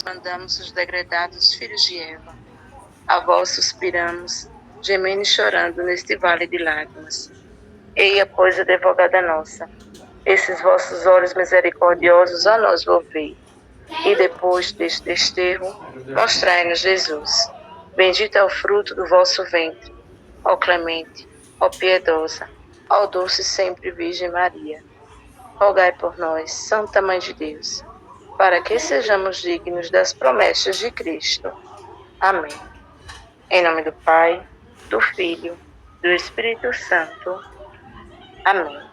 Andamos os degredados filhos de Eva. A vós suspiramos, gemendo e chorando neste vale de lágrimas. Eia, pois, advogada nossa, esses vossos olhos misericordiosos a nós volvei. E depois deste desterro, mostrai-nos Jesus. Bendito é o fruto do vosso ventre, ó clemente, ó piedosa, ó doce sempre Virgem Maria. Rogai por nós, Santa Mãe de Deus, para que sejamos dignos das promessas de Cristo. Amém. Em nome do Pai, do Filho, do Espírito Santo. Amém.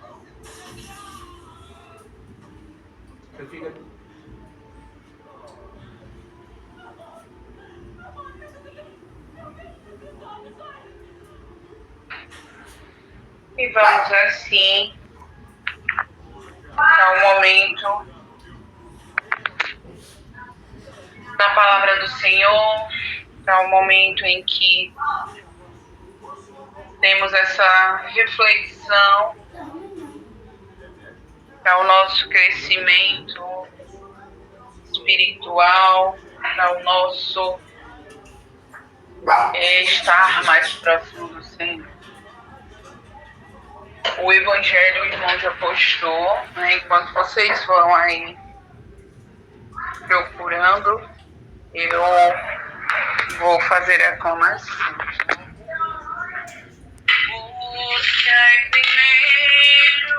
E vamos assim ao momento da palavra do Senhor, ao momento em que temos essa reflexão para o nosso crescimento espiritual, para o nosso estar mais próximo do Senhor. O Evangelho o irmão já postou, né? Enquanto vocês vão aí procurando, eu vou fazer a aclamação. Buscai primeiro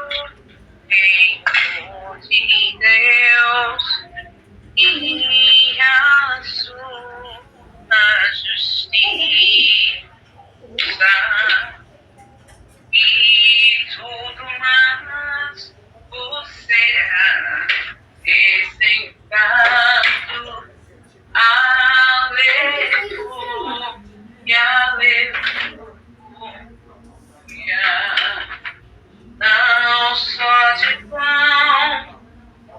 reino de Deus e a sua justiça, e tudo mais vos será acrescentado. Aleluia, aleluia. Não só de pão o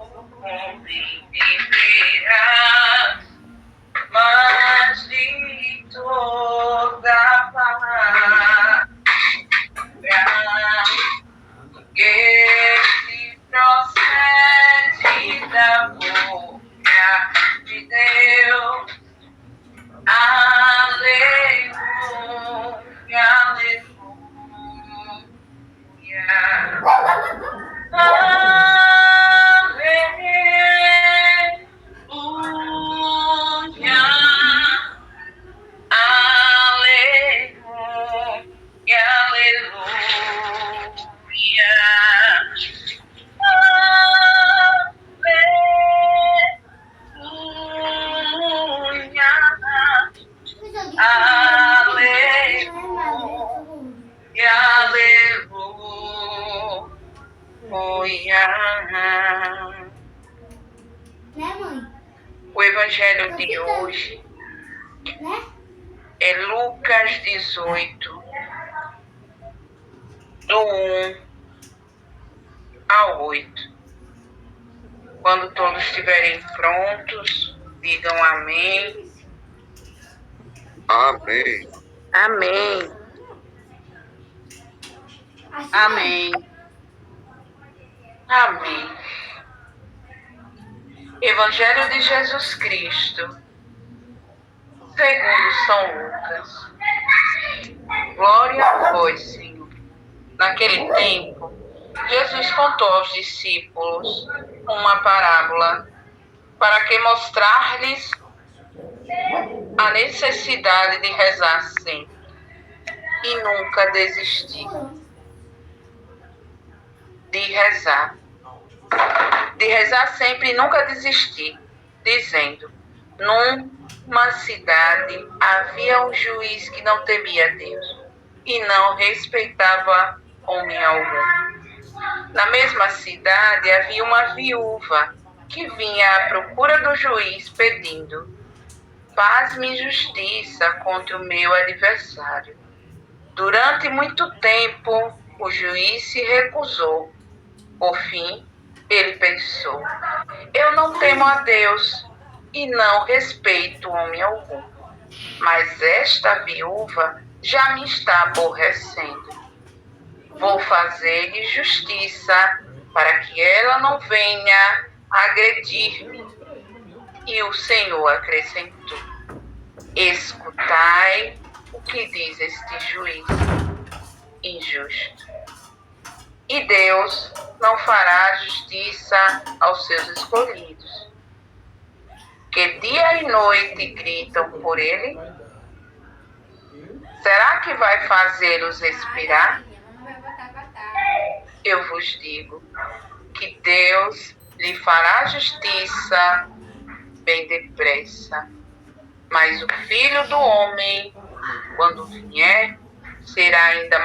homem viverá, mas de toda a palavra que procede da boca de Deus. Aleluia, aleluia. Aleluia. Aleluia, aleluia. O Evangelho de hoje é Lucas 18, do 1 ao 8. Quando todos estiverem prontos, digam amém. Amém. Amém. Amém. Amém. Evangelho de Jesus Cristo, segundo São Lucas. Glória a vós, Senhor. Naquele tempo, Jesus contou aos discípulos uma parábola para que mostrar-lhes a necessidade de rezar sempre e nunca desistir de rezar. De rezar sempre e nunca desistir, dizendo: numa cidade havia um juiz que não temia Deus e não respeitava homem algum. Na mesma cidade havia uma viúva que vinha à procura do juiz pedindo: faz-me justiça contra o meu adversário. Durante muito tempo o juiz se recusou. Por fim, ele pensou: eu não temo a Deus e não respeito homem algum, mas esta viúva já me está aborrecendo. Vou fazer-lhe justiça para que ela não venha agredir-me. E o Senhor acrescentou: escutai o que diz este juiz injusto. E Deus não fará justiça aos seus escolhidos, que dia e noite gritam por ele? Será que vai fazê-los expirar? Eu vos digo que Deus lhe fará justiça bem depressa. Mas o Filho do Homem, quando vier, será ainda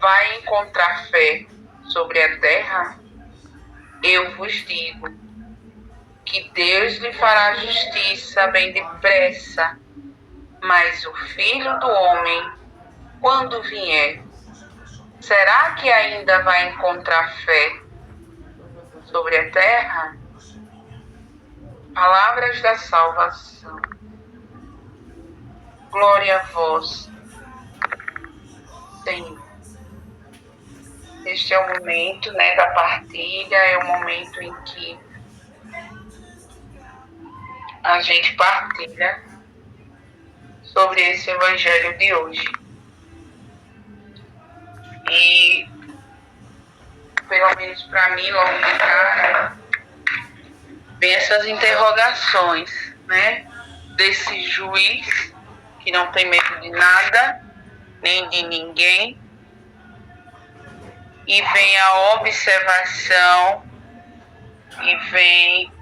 vai encontrar fé sobre a terra? Eu vos digo que Deus lhe fará justiça bem depressa. Mas o Filho do Homem, quando vier, será que ainda vai encontrar fé sobre a terra? Palavras da salvação. Glória a vós, Senhor. Este é o momento, da partilha, é o momento em que a gente partilha sobre esse evangelho de hoje. E, pelo menos para mim, logo de cara, vem essas interrogações, desse juiz que não tem medo de nada, nem de ninguém. E vem a observação, e vem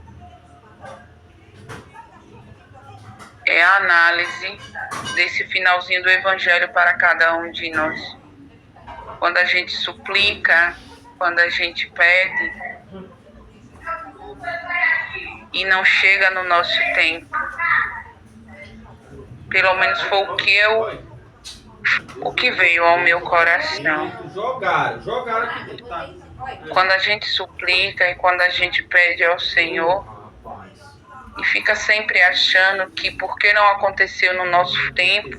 a análise desse finalzinho do evangelho para cada um de nós. Quando a gente suplica, quando a gente pede e não chega no nosso tempo. Pelo menos foi o que veio ao meu coração. Jogaram aqui. Quando a gente suplica e quando a gente pede ao Senhor e fica sempre achando que porque não aconteceu no nosso tempo,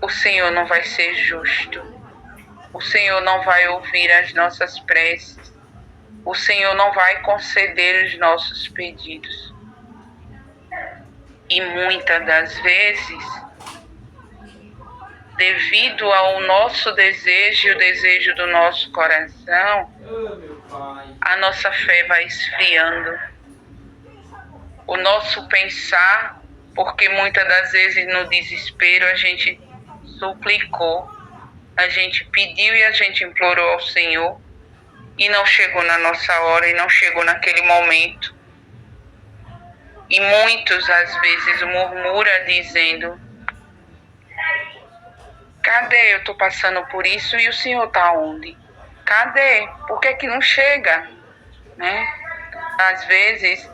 o Senhor não vai ser justo. O Senhor não vai ouvir as nossas preces. O Senhor não vai conceder os nossos pedidos. E muitas das vezes, devido ao nosso desejo e o desejo do nosso coração, a nossa fé vai esfriando. O nosso pensar, porque muitas das vezes no desespero a gente suplicou, a gente pediu e a gente implorou ao Senhor e não chegou na nossa hora e não chegou naquele momento. E muitos às vezes murmuram dizendo: cadê? Eu estou passando por isso e o Senhor está onde? Cadê? Por que não chega? Às vezes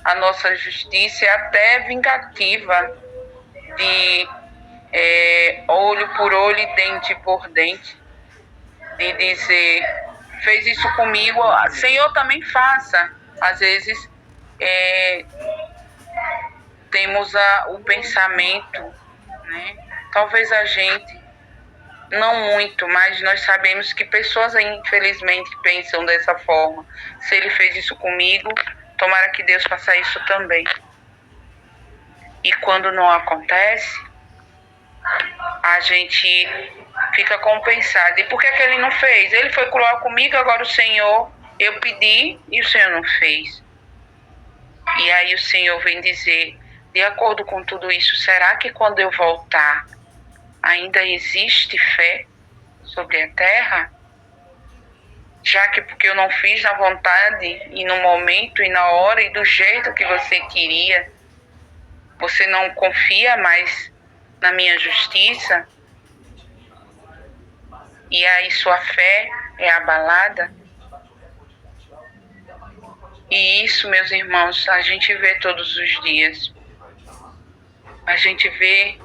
a nossa justiça é até vingativa, de olho por olho e dente por dente, de dizer: fez isso comigo, Senhor, também faça. Às vezes temos o pensamento, talvez a gente, não muito, mas nós sabemos que pessoas infelizmente pensam dessa forma. Se ele fez isso comigo, tomara que Deus faça isso também. E quando não acontece, a gente fica compensado. E por que ele não fez? Ele foi cruel comigo, agora o Senhor, eu pedi e o Senhor não fez. E aí o Senhor vem dizer: de acordo com tudo isso, será que quando eu voltar ainda existe fé sobre a terra? Já que porque eu não fiz na vontade e no momento e na hora e do jeito que você queria, você não confia mais na minha justiça? E aí sua fé é abalada? E isso, meus irmãos, a gente vê todos os dias. A gente vê,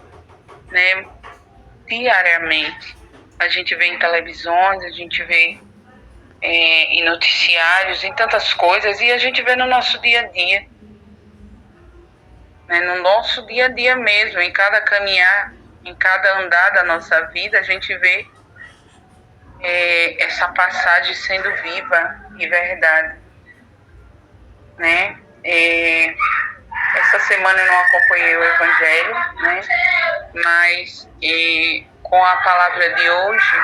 diariamente. A gente vê em televisões, a gente vê em noticiários, em tantas coisas, e a gente vê no nosso dia a dia. No nosso dia a dia mesmo, em cada caminhar, em cada andar da nossa vida, a gente vê essa passagem sendo viva e verdade. né? Essa semana eu não acompanhei o Evangelho, né? Mas com a palavra de hoje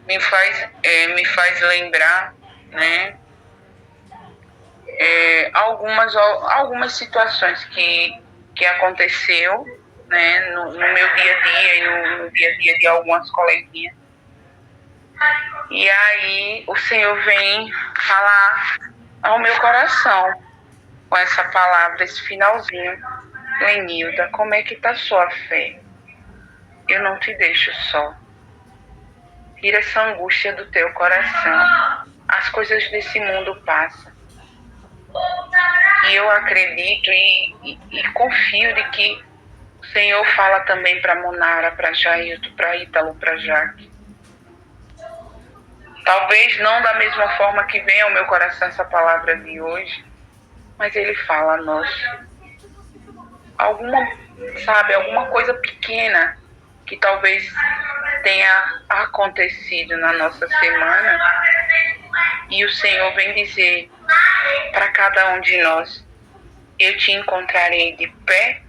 me faz lembrar, né? Algumas situações que aconteceu, né? No meu dia a dia e no dia a dia de algumas coleguinhas. E aí o Senhor vem falar ao meu coração com essa palavra, esse finalzinho. Lenilda, como é que está a sua fé? Eu não te deixo só. Tira essa angústia do teu coração. As coisas desse mundo passam. E eu acredito e confio de que o Senhor fala também para Monara, para Jailton, para Ítalo, para Jaque. Talvez não da mesma forma que vem ao meu coração essa palavra de hoje, mas Ele fala a nós. Alguma coisa pequena que talvez tenha acontecido na nossa semana e o Senhor vem dizer para cada um de nós: eu te encontrarei de pé.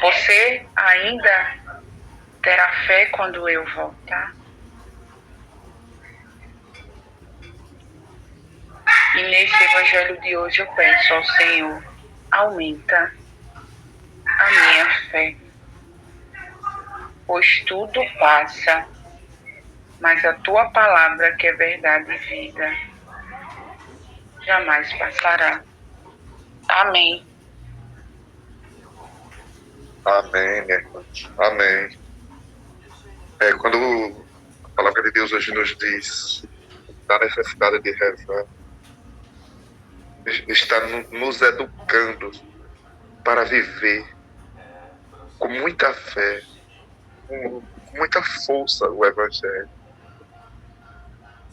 Você ainda terá fé quando eu voltar? E nesse evangelho de hoje eu peço ao Senhor: aumenta a minha fé, pois tudo passa, mas a tua palavra, que é verdade e vida, jamais passará. Amém. Amém, minha irmã. Amém. Quando a palavra de Deus hoje nos diz da necessidade de rezar, está nos educando para viver com muita fé, com muita força o Evangelho.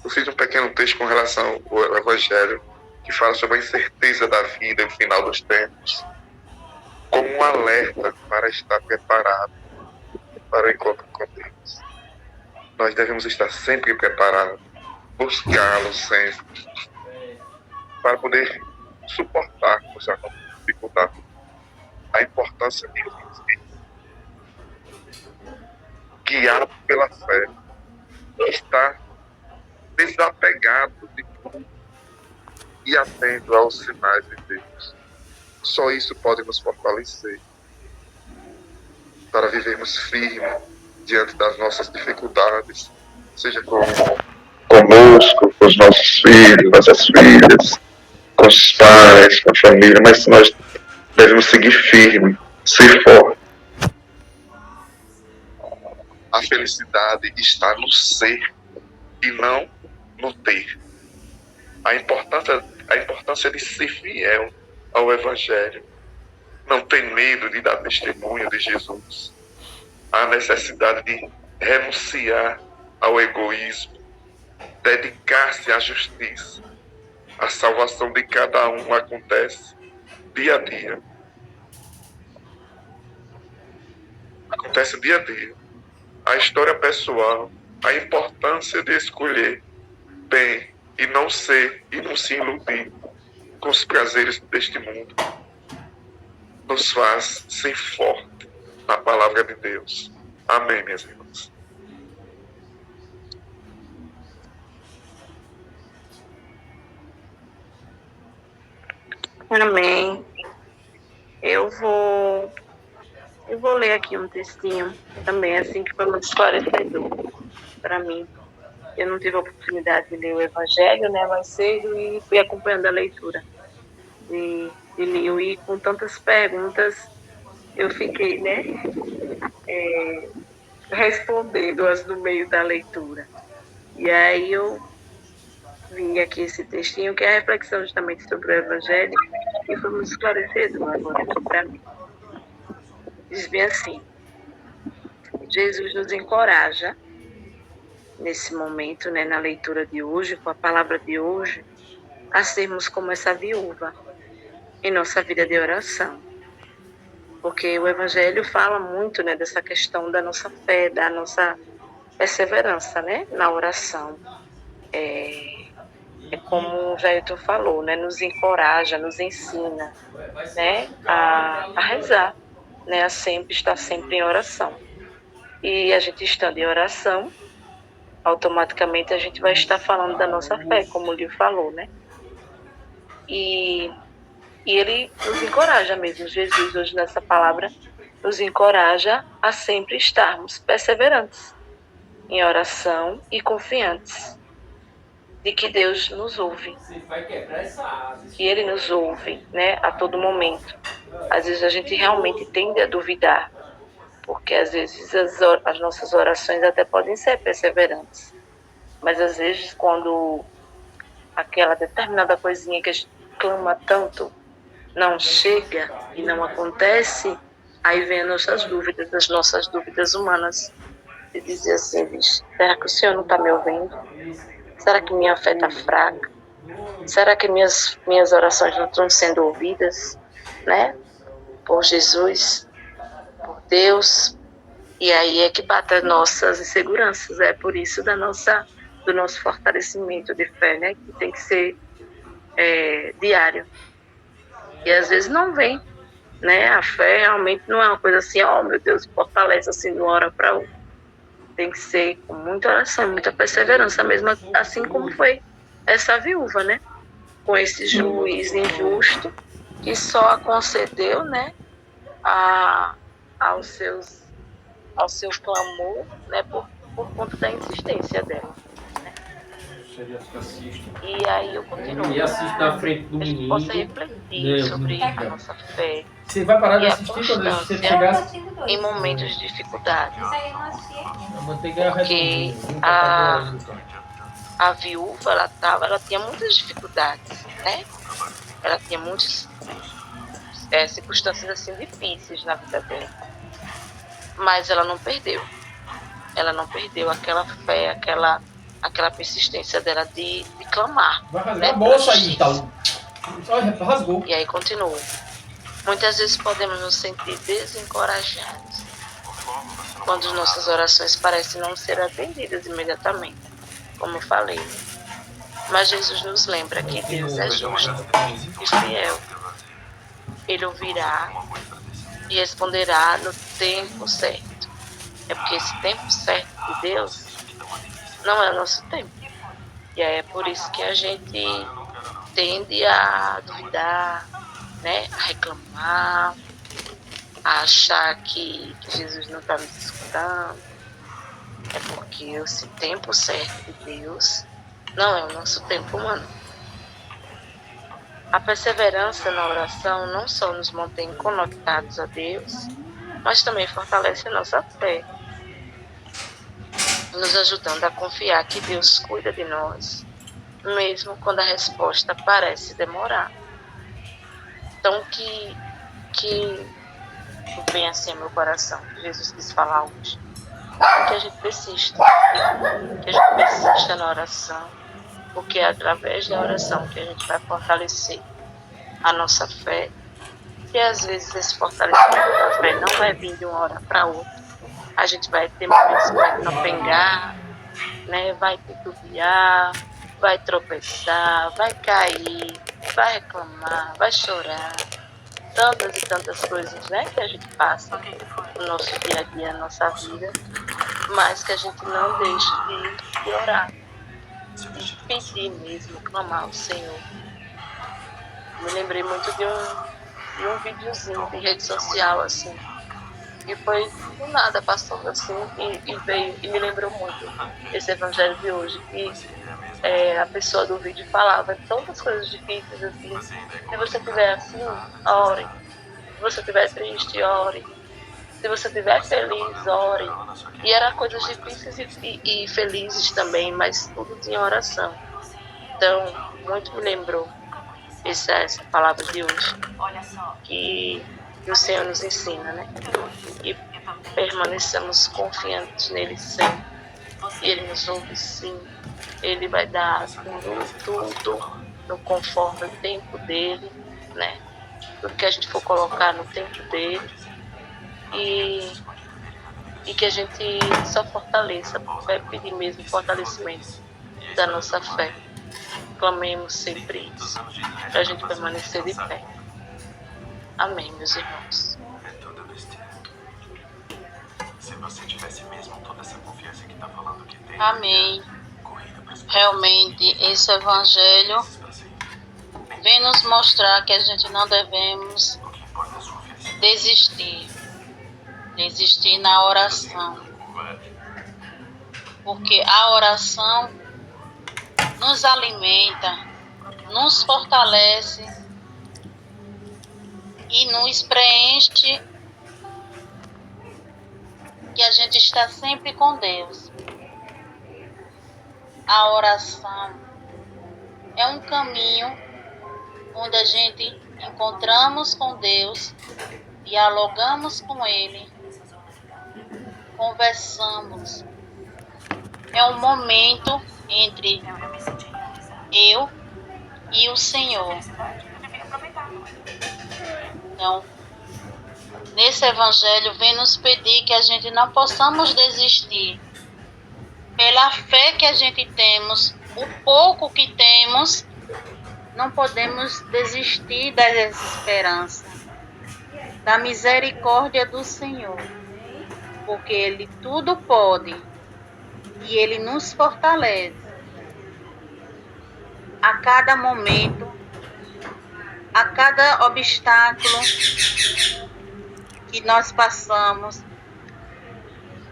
Eu fiz um pequeno texto com relação ao Evangelho que fala sobre a incerteza da vida e o final dos tempos, como um alerta para estar preparado para o encontro com Deus. Nós devemos estar sempre preparados, buscá-lo sempre, para poder suportar com essa dificuldade. A importância de viver guiado pela fé, estar desapegado de tudo e atento aos sinais de Deus. Só isso pode nos fortalecer para vivermos firmes diante das nossas dificuldades, seja conosco, com os nossos filhos, nossas filhas, com os pais, com a família, mas nós devemos seguir firme, ser forte. A felicidade está no ser e não no ter. A importância de ser fiel ao Evangelho. Não ter medo de dar testemunho de Jesus. A necessidade de renunciar ao egoísmo, dedicar-se à justiça. A salvação de cada um acontece dia a dia. Acontece dia a dia. A história pessoal, a importância de escolher bem e não se iludir com os prazeres deste mundo, nos faz ser forte na palavra de Deus. Amém, minhas irmãs. Amém. Eu vou ler aqui um textinho também, assim, que foi muito esclarecedor para mim. Eu não tive a oportunidade de ler o Evangelho, né, mais cedo, e fui acompanhando a leitura de Lio, e com tantas perguntas eu fiquei, né, respondendo-as no meio da leitura. E aí eu vim aqui esse textinho, que é a reflexão justamente sobre o Evangelho, e foi muito esclarecedor agora aqui para mim. Diz bem assim: Jesus nos encoraja nesse momento, né, na leitura de hoje, com a palavra de hoje, a sermos como essa viúva em nossa vida de oração. Porque o Evangelho fala muito, né, dessa questão da nossa fé, da nossa perseverança, né, na oração. é como o Jailton falou, né? Nos encoraja, nos ensina, né? A rezar, né? A sempre estar sempre em oração. E a gente estando em oração, automaticamente a gente vai estar falando da nossa fé, como o Lio falou, né? E ele nos encoraja mesmo, Jesus hoje nessa palavra nos encoraja a sempre estarmos perseverantes em oração e confiantes de que Deus nos ouve, que Ele nos ouve, né, a todo momento. Às vezes a gente realmente tende a duvidar, porque às vezes as nossas orações até podem ser perseverantes, mas às vezes quando aquela determinada coisinha que a gente clama tanto não chega e não acontece, aí vem as nossas dúvidas humanas, de dizer assim, vixe, será que o Senhor não está me ouvindo? Será que minha fé está fraca? Será que minhas orações não estão sendo ouvidas, né? Por Jesus, por Deus. E aí é que bate as nossas inseguranças. É por isso do nosso fortalecimento de fé, né? Que tem que ser diário. E às vezes não vem, né? A fé realmente não é uma coisa assim, oh meu Deus, fortalece assim de uma hora para outra. Tem que ser com muita oração, muita perseverança, mesmo assim como foi essa viúva, né? Com esse juiz injusto que só concedeu, né, ao seu clamor, né, por conta da insistência dela. Né? E aí eu continuo. E assiste na frente do menino. Possa refletir sobre a nossa fé. Você vai parar de assistir quando você chegar em momentos de dificuldade. Porque a viúva, ela tinha muitas dificuldades, né? Ela tinha muitas circunstâncias assim difíceis na vida dela. Mas ela não perdeu. Ela não perdeu aquela fé, aquela persistência dela de clamar. Vai rasgar, né, a bolsa aí, então. Rasgou. E aí continua. Muitas vezes podemos nos sentir desencorajados quando nossas orações parecem não ser atendidas imediatamente, como eu falei. Mas Jesus nos lembra que Deus é justo e fiel. Ele ouvirá e responderá no tempo certo. É porque esse tempo certo de Deus não é o nosso tempo. E aí é por isso que a gente tende a duvidar, né, a reclamar, a achar que Jesus não está nos escutando. É porque esse tempo certo de Deus não é o nosso tempo humano. A perseverança na oração não só nos mantém conectados a Deus, mas também fortalece a nossa fé, nos ajudando a confiar que Deus cuida de nós, mesmo quando a resposta parece demorar. Então, que vem assim ao meu coração, que Jesus quis falar hoje. Que a gente persista na oração, porque é através da oração que a gente vai fortalecer a nossa fé. E às vezes esse fortalecimento da fé não vai vir de uma hora para outra. A gente vai ter momentos que vai capengar, né? Vai titubear, vai tropeçar, vai cair, vai reclamar, vai chorar. Tantas e tantas coisas, né, que a gente passa no nosso dia a dia, na nossa vida, mas que a gente não deixe de orar, de pedir mesmo, clamar ao Senhor. Me lembrei muito de um videozinho de rede social, assim, e foi do nada passando assim, e veio, e me lembrou muito esse evangelho de hoje, que a pessoa do vídeo falava tantas coisas difíceis assim. Se você estiver assim, ore. Se você estiver triste, ore. Se você estiver feliz, ore. E eram coisas difíceis e felizes também, mas tudo tinha oração. Então, muito me lembrou essa palavra de hoje, que o Senhor nos ensina, né? E permaneçamos confiantes nele sempre. E ele nos ouve sim. Ele vai dar tudo no conforme o tempo dele, né? Tudo que a gente for colocar no tempo dele. E que a gente só fortaleça, vai pedir mesmo fortalecimento da nossa fé. clamemos sempre isso, para a gente permanecer de pé. Amém, meus irmãos. É toda besteira. Se você tivesse mesmo toda essa confiança que tá falando que tem. Amém. Corrida pras Realmente, esse evangelho vem nos mostrar que a gente não devemos O que importa é a sua felicidade. desistir na oração, porque a oração nos alimenta, nos fortalece e nos preenche que a gente está sempre com Deus. A oração é um caminho onde a gente encontramos com Deus, dialogamos com Ele, conversamos. É um momento entre eu e o Senhor. Então, nesse evangelho vem nos pedir que a gente não possamos desistir. Pela fé que a gente temos, o pouco que temos, não podemos desistir da esperança, da misericórdia do Senhor, porque Ele tudo pode e Ele nos fortalece. A cada momento, a cada obstáculo que nós passamos,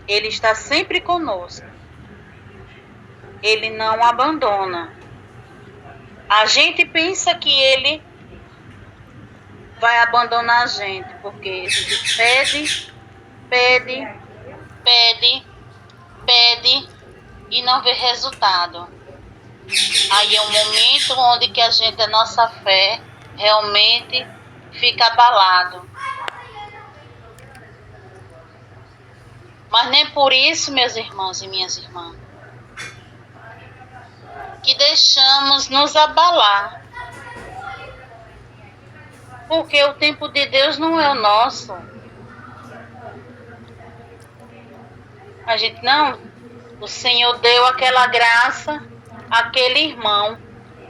Ele está sempre conosco. Ele não abandona. A gente pensa que Ele vai abandonar a gente, porque a gente pede e não vê resultado. Aí é um momento onde que a nossa fé realmente fica abalado. Mas nem por isso, meus irmãos e minhas irmãs, que deixamos nos abalar. Porque o tempo de Deus não é o nosso. A gente não, o Senhor deu aquela graça àquele irmão.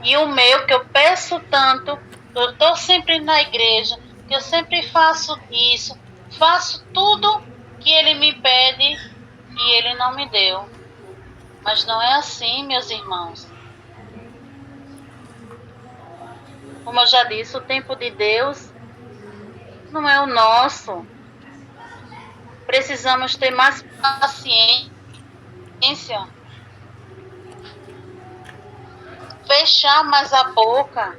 E o meu, que eu peço tanto, eu estou sempre na igreja, que eu sempre faço isso, faço tudo que ele me pede e ele não me deu. Mas não é assim, meus irmãos. Como eu já disse, o tempo de Deus não é o nosso. Precisamos ter mais paciência. Fechar mais a boca.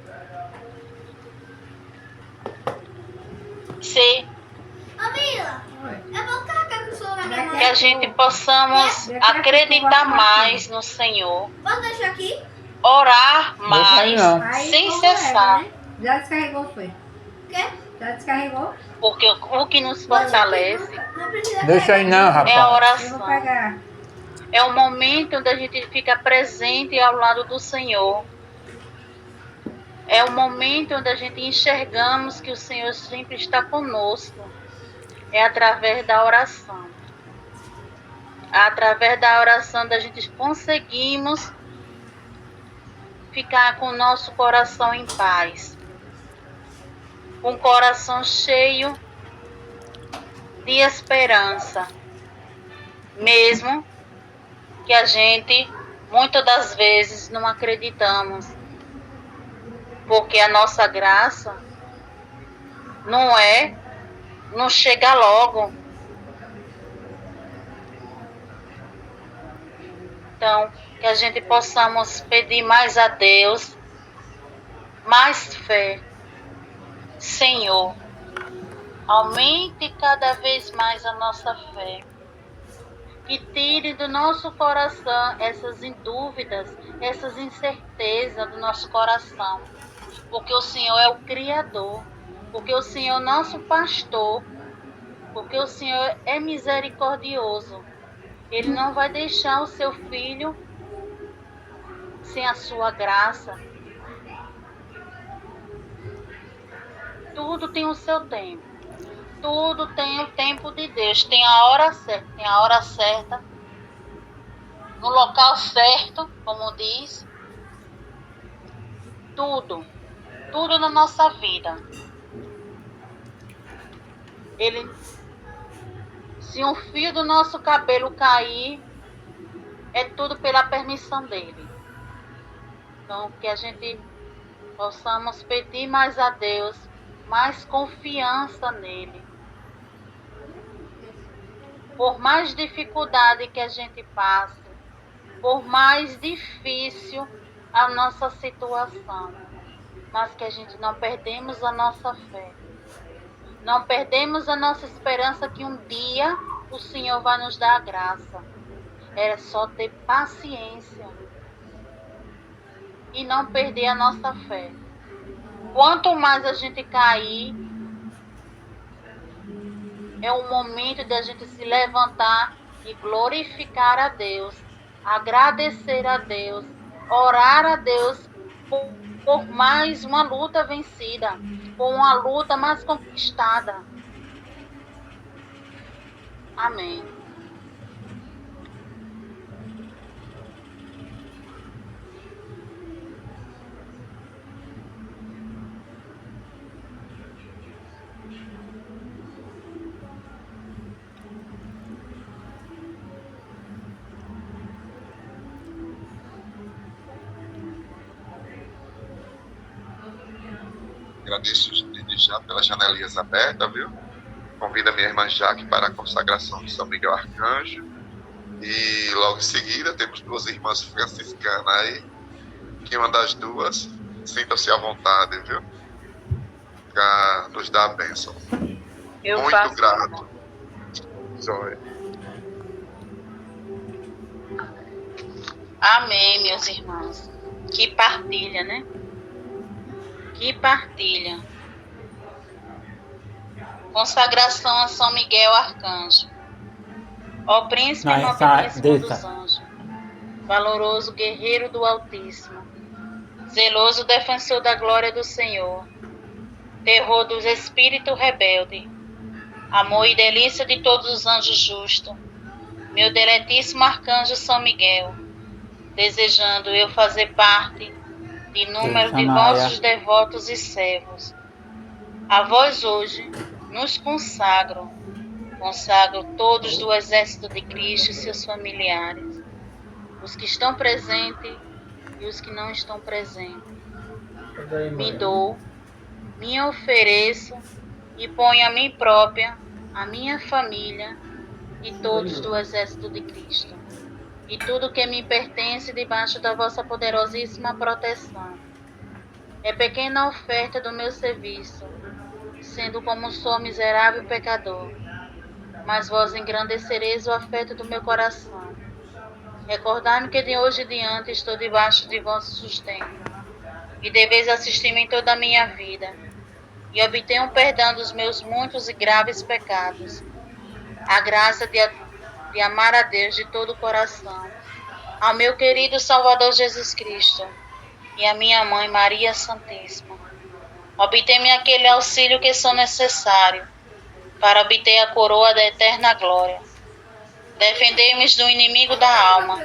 Ô, Mila, eu vou cagar com o celular na minha Que a gente possamos acreditar mais no Senhor. Posso deixar aqui? Orar Deixa aí mais, não. Aí, sem como cessar. né? Já descarregou, foi? O quê? Já descarregou? Porque o que nos fortalece Não precisa Deixa aí não, é a rapaz. Eu vou oração. pegar. É o momento onde a gente fica presente ao lado do Senhor. É o momento onde a gente enxergamos que o Senhor sempre está conosco. É através da oração. Através da oração da gente conseguimos ficar com o nosso coração em paz. Um coração cheio de esperança. Mesmo que a gente, muitas das vezes, não acreditamos. Porque a nossa graça não chega logo. Então, que a gente possamos pedir mais a Deus, mais fé. Senhor, aumente cada vez mais a nossa fé. Que tire do nosso coração essas dúvidas, essas incertezas do nosso coração. Porque o Senhor é o Criador. Porque o Senhor é nosso pastor. Porque o Senhor é misericordioso. Ele não vai deixar o seu filho sem a sua graça. Tudo tem o seu tempo. Tudo tem o tempo de Deus. Tem a hora certa. Tem a hora certa. No local certo, como diz. tudo na nossa vida. Se um fio do nosso cabelo cair, é tudo pela permissão dele. Então, que a gente possamos pedir mais a Deus, mais confiança nele. Por mais dificuldade que a gente passe, por mais difícil a nossa situação, mas que a gente não perdemos a nossa fé. Não perdemos a nossa esperança que um dia o Senhor vai nos dar a graça. É só ter paciência e não perder a nossa fé. Quanto mais a gente cair, é o momento de a gente se levantar e glorificar a Deus, agradecer a Deus, orar a Deus por mais uma luta vencida, por uma luta mais conquistada. Amém. Agradeço desde já pelas janelinhas abertas, viu? Convido a minha irmã Jaque para a consagração de São Miguel Arcanjo. E logo em seguida temos duas irmãs franciscanas aí, que uma das duas sintam-se à vontade, viu? Para nos dar a bênção. Muito grato. Joia. Amém, meus irmãos. Que partilha, né? Que partilha. Consagração a São Miguel Arcanjo. Ó príncipe nobilíssimo dos anjos, valoroso guerreiro do Altíssimo, zeloso defensor da glória do Senhor, terror dos espíritos rebeldes, amor e delícia de todos os anjos justos, meu deletíssimo arcanjo São Miguel, desejando eu fazer parte de número de vossos devotos e servos. A vós hoje nos consagro todos do exército de Cristo e seus familiares, os que estão presentes e os que não estão presentes. Me dou, me ofereço e ponho a mim própria, a minha família e todos do exército de Cristo, e tudo que me pertence debaixo da vossa poderosíssima proteção. É pequena oferta do meu serviço, sendo como sou miserável pecador, mas vós engrandecereis o afeto do meu coração. Recordai-me que de hoje em diante estou debaixo de vosso sustento, e deveis assistir-me em toda a minha vida, e obtenho o perdão dos meus muitos e graves pecados, a graça de amar a Deus de todo o coração, ao meu querido Salvador Jesus Cristo, e a minha Mãe Maria Santíssima. Obtém-me aquele auxílio que sou necessário, para obter a coroa da eterna glória. Defendei-me do inimigo da alma,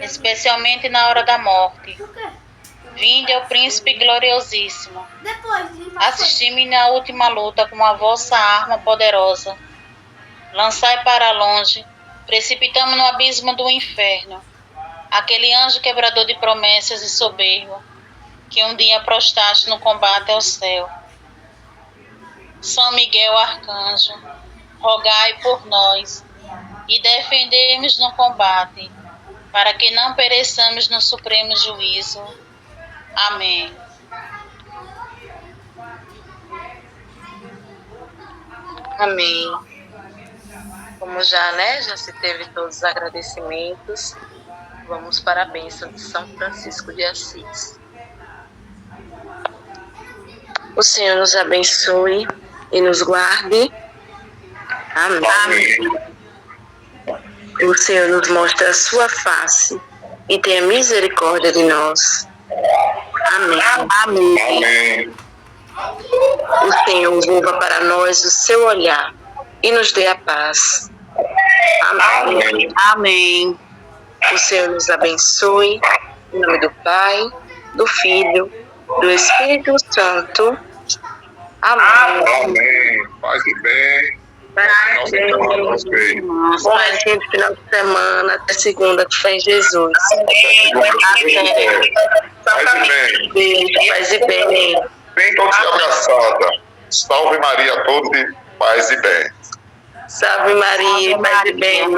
especialmente na hora da morte. Vinde ao príncipe gloriosíssimo. Assisti-me na última luta com a vossa arma poderosa. Lançai para longe, precipitamos no abismo do inferno, aquele anjo quebrador de promessas e soberbo, que um dia prostraste no combate ao céu. São Miguel Arcanjo, rogai por nós e defendei-nos no combate, para que não pereçamos no supremo juízo. Amém. Amém. Como já se teve todos os agradecimentos, vamos para a bênção de São Francisco de Assis. O Senhor nos abençoe e nos guarde. Amém. O Senhor nos mostre a sua face e tenha misericórdia de nós. Amém. Amém. O Senhor volva para nós o seu olhar e nos dê a paz. Amém. Amém. O Senhor nos abençoe. Em nome do Pai, do Filho do Espírito Santo. Amém. Amém. Paz e bem. Nossa semana para vocês. Bom restinho de final de semana, até segunda, que fé em Jesus. Paz e bem. Beijo, paz e bem. Bem todos abraçada. Salve Maria a todos e paz e bem. Salve Maria, paz e bem.